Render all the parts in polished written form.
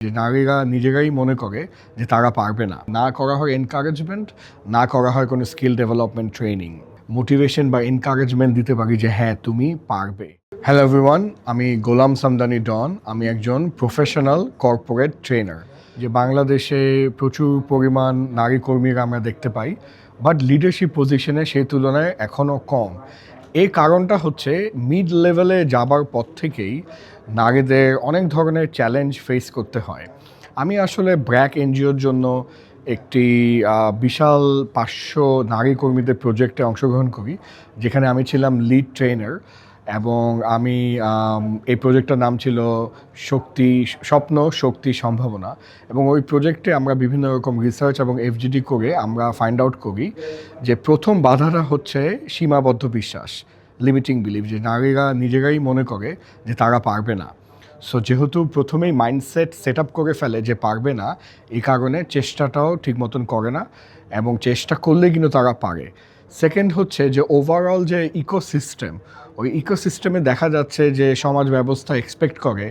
যে নারীরা নিজেরাই মনে করে যে তারা পারবে না, না করা হয় এনকারেজমেন্ট, না করা হয় কোনো স্কিল ডেভেলপমেন্ট ট্রেনিং, মোটিভেশন বা এনকারেজমেন্ট দিতে পারি যে হ্যাঁ তুমি পারবে। হ্যালো এভরিওয়ান, আমি গোলাম সামদানি ডন। আমি একজন প্রফেশনাল কর্পোরেট ট্রেনার। যে বাংলাদেশে প্রচুর পরিমাণ নারী কর্মীরা আমরা দেখতে পাই, বাট লিডারশিপ পজিশনে সেই তুলনায় এখনও কম। এই কারণটা হচ্ছে মিড লেভেলে যাবার পর থেকেই নারীদের অনেক ধরনের চ্যালেঞ্জ ফেস করতে হয়। আমি আসলে ব্র্যাক এনজিওর জন্য একটি বিশাল 500 নারী কর্মীদের প্রজেক্টে অংশগ্রহণ করি, যেখানে আমি ছিলাম লিড ট্রেনার। এবং আমি এই প্রজেক্টটার নাম ছিল স্বপ্ন শক্তি সম্ভাবনা। এবং ওই প্রজেক্টে আমরা বিভিন্ন রকম রিসার্চ এবং এফজিডি করে আমরা ফাইন্ড আউট করি যে প্রথম বাধাটা হচ্ছে সীমাবদ্ধ বিশ্বাস, লিমিটিং বিলিভ, যে নারীরা নিজেরাই মনে করে যে তারা পারবে না। সো যেহেতু প্রথমেই মাইন্ডসেট সেট আপ করে ফেলে যে পারবে না, এই কারণে চেষ্টাটাও ঠিক মতন করে না, এবং চেষ্টা করলে কিন্তু তারা পারে। সেকেন্ড হচ্ছে যে ওভারঅল যে ইকোসিস্টেম, ওই ইকোসিস্টেমে দেখা যাচ্ছে যে সমাজ ব্যবস্থা এক্সপেক্ট করে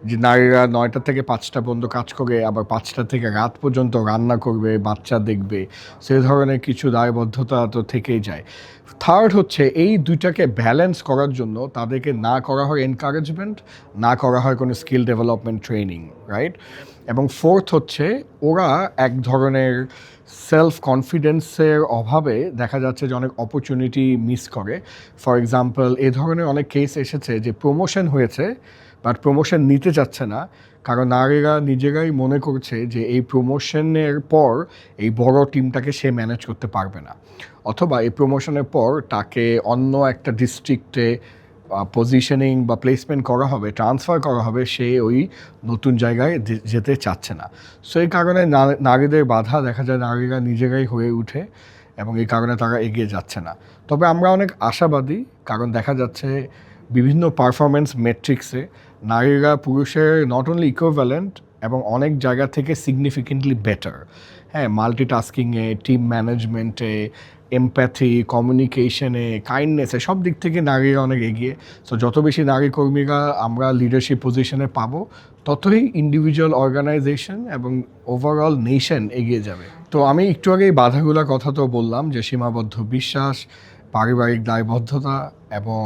যে নারীরা 9টা থেকে 5টা পর্যন্ত কাজ করে, আবার 5টা থেকে রাত পর্যন্ত রান্না করবে, বাচ্চা দেখবে। সে ধরনের কিছু দায়বদ্ধতা তো থেকেই যায়। থার্ড হচ্ছে এই দুইটাকে ব্যালেন্স করার জন্য তাদেরকে না করা হয় এনকারেজমেন্ট, না করা হয় কোনো স্কিল ডেভেলপমেন্ট ট্রেনিং, রাইট? এবং ফোর্থ হচ্ছে ওরা এক ধরনের সেলফ কনফিডেন্সের অভাবে দেখা যাচ্ছে যে অনেক অপরচুনিটি মিস করে। ফর এক্সাম্পল, এ ধরনের অনেক কেস এসেছে যে প্রমোশন হয়েছে, বাট প্রমোশন নিতে চাচ্ছে না, কারণ নারীরা নিজেরাই মনে করছে যে এই প্রমোশনের পর এই বড় টিমটাকে সে ম্যানেজ করতে পারবে না, অথবা এই প্রমোশনের পর তাকে অন্য একটা ডিস্ট্রিক্টে পজিশনিং বা প্লেসমেন্ট করা হবে, ট্রান্সফার করা হবে, সে ওই নতুন জায়গায় যেতে চাচ্ছে না। সো এই কারণে নারীদের বাধা দেখা যায় নারীরা নিজেরাই হয়ে উঠে, এবং এই কারণে তারা এগিয়ে যাচ্ছে না। তবে আমরা অনেক আশাবাদী, কারণ দেখা যাচ্ছে বিভিন্ন পারফরমেন্স মেট্রিক্সে নারীরা পুরুষের নট অনলি ইকুইভ্যালেন্ট এবং অনেক জায়গা থেকে সিগনিফিকেন্টলি বেটার। হ্যাঁ, মাল্টিটাস্কিংয়ে, টিম ম্যানেজমেন্টে, এমপ্যাথি, কমিউনিকেশনে, কাইন্ডনেসে, সব দিক থেকে নারীরা অনেক এগিয়ে। সো যত বেশি নারী কর্মীরা আমরা লিডারশিপ পজিশনে পাবো, ততই ইন্ডিভিজুয়াল অর্গানাইজেশন এবং ওভারঅল নেশন এগিয়ে যাবে। তো আমি একটু আগে এই বাধাগুলোর কথা তো বললাম, যে সীমাবদ্ধ বিশ্বাস, পারিবারিক দায়বদ্ধতা এবং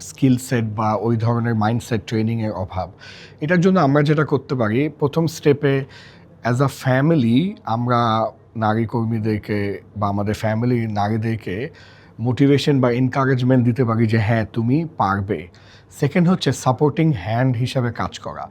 স্কিল সেট বা ওই ধরনের মাইন্ডসেট ট্রেনিংয়ের অভাব। এটার জন্য আমরা যেটা করতে পারি, প্রথম স্টেপে অ্যাজ আ ফ্যামিলি আমরা নারী কর্মীদেরকে বা আমাদের ফ্যামিলির নারীদেরকে মোটিভেশন বা এনকারেজমেন্ট দিতে পারি যে হ্যাঁ তুমি পারবে। সেকেন্ড হচ্ছে সাপোর্টিং হ্যান্ড হিসাবে কাজ করা।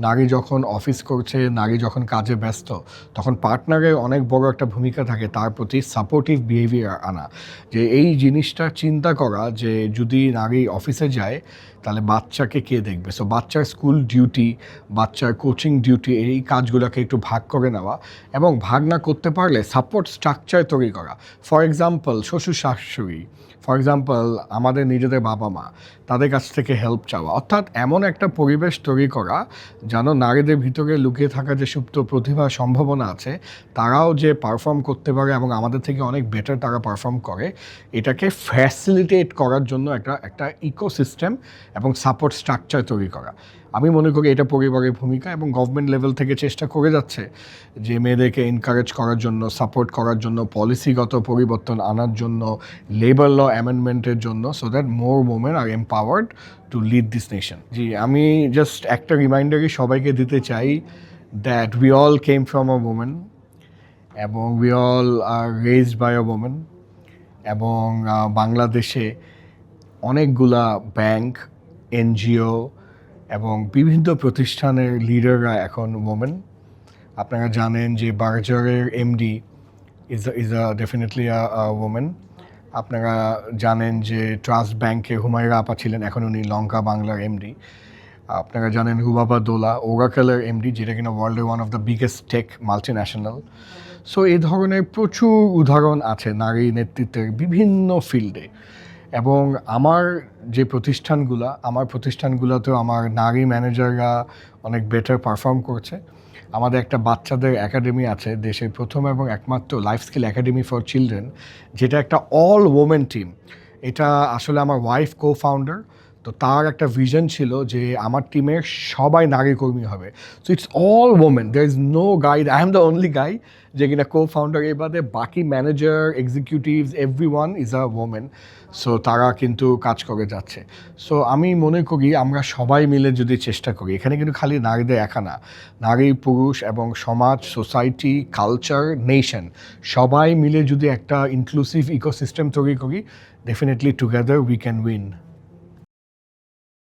নারী যখন অফিস করছে, নারী যখন কাজে ব্যস্ত, তখন পার্টনারের অনেক বড় একটা ভূমিকা থাকে তার প্রতি সাপোর্টিভ বিহেভিয়ার আনা। যে এই জিনিসটা চিন্তা করা যে যদি নারী অফিসে যায় তাহলে বাচ্চাকে কে দেখবে। সো বাচ্চার স্কুল ডিউটি, বাচ্চার কোচিং ডিউটি, এই কাজগুলোকে একটু ভাগ করে নেওয়া, এবং ভাগ না করতে পারলে সাপোর্ট স্ট্রাকচার তৈরি করা। ফর এক্সাম্পল শ্বশুর শাশুড়ি, ফর এক্সাম্পল আমাদের নিজেদের বাবা মা, তাদের কাছ থেকে হেল্প চাওয়া। অর্থাৎ এমন একটা পরিবেশ তৈরি করা যেন নারীদের ভিতরে লুকিয়ে থাকা যে সুপ্ত প্রতিভা সম্ভাবনা আছে, তারাও যে পারফর্ম করতে পারে এবং আমাদের থেকে অনেক বেটার তারা পারফর্ম করে, এটাকে ফ্যাসিলিটেট করার জন্য একটা ইকোসিস্টেম এবং সাপোর্ট স্ট্রাকচার তৈরি করা। আমি মনে করি এটা পরিবারের ভূমিকা, এবং গভর্নমেন্ট লেভেল থেকে চেষ্টা করে যাচ্ছে যে মেয়েদেরকে এনকারেজ করার জন্য, সাপোর্ট করার জন্য, পলিসিগত পরিবর্তন আনার জন্য, লেবার ল অ্যামেন্ডমেন্টের জন্য, so that more women are empowered to lead this nation. জি, আমি জাস্ট একটা রিমাইন্ডারই সবাইকে দিতে চাই that we all came from a women, এবং we all are raised by a women. এবং বাংলাদেশে অনেকগুলা ব্যাংক, এনজিও এবং বিভিন্ন প্রতিষ্ঠানের লিডাররা এখন ওমেন। আপনারা জানেন যে বার্জারের MD is a definitely a women. আপনারা জানেন যে ট্রাস্ট ব্যাংকে হুমায়রা আপা ছিলেন, এখন উনি লঙ্কা বাংলার এমডি। আপনারা জানেন হুবাবা দোলা ওরাকেলের এমডি, যেটা কিনা ওয়ার্ল্ডের one of the biggest tech multinational. So এই ধরনের প্রচুর উদাহরণ আছে নারী নেতৃত্বের বিভিন্ন ফিল্ডে। এবং আমার প্রতিষ্ঠানগুলোতেও আমার নারী ম্যানেজাররা অনেক বেটার পারফর্ম করছে। আমাদের একটা বাচ্চাদের একাডেমি আছে, দেশের প্রথম এবং একমাত্র life skill academy for children, যেটা একটা অল ওমেন টিম। এটা আসলে আমার ওয়াইফ কো ফাউন্ডার। তো তার একটা ভিশন ছিল যে আমার টিমের সবাই নারী কর্মী হবে। So it's all women, there is no guy, I am the only guy যে কিনা কো-ফাউন্ডার, এই বাদে বাকি manager, executives, everyone is a women. So তারা কিন্তু কাজ করে যাচ্ছে। সো আমি মনে করি আমরা সবাই মিলে যদি চেষ্টা করি, এখানে কিন্তু খালি নারীদের একা না, নারী, পুরুষ এবং সমাজ, সোসাইটি, কালচার, নেশন সবাই মিলে যদি একটা ইনক্লুসিভ ইকোসিস্টেম তৈরি করি, definitely together we can win.